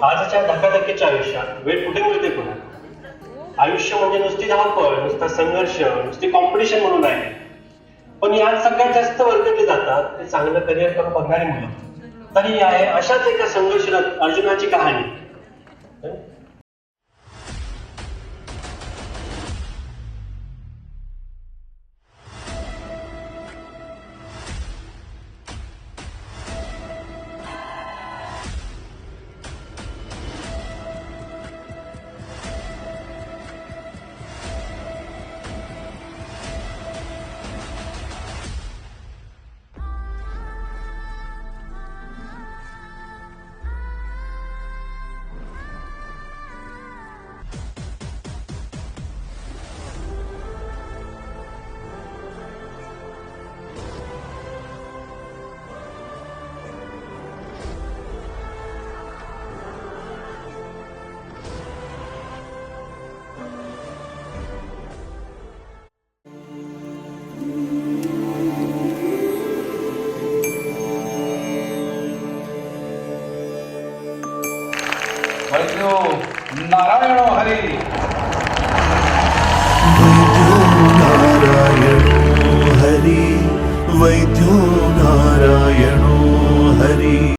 आजच्या धकाधकीच्या आयुष्यात वेळ कुठे मिळते पुन्हा? आयुष्य म्हणजे नुसती धावपळ, नुसता संघर्ष, नुसती कॉम्पिटिशन म्हणून आहे. पण यात सगळ्यात जास्त वरकटली जातात ते चांगलं करिअर करून बघणारी मुलं. तरी आहे अशाच एका संघर्षरत अर्जुनाची कहाणी. वैद्यो नारायण हरी. वैद्यो नारायणो हरि वैद्यो नारायणो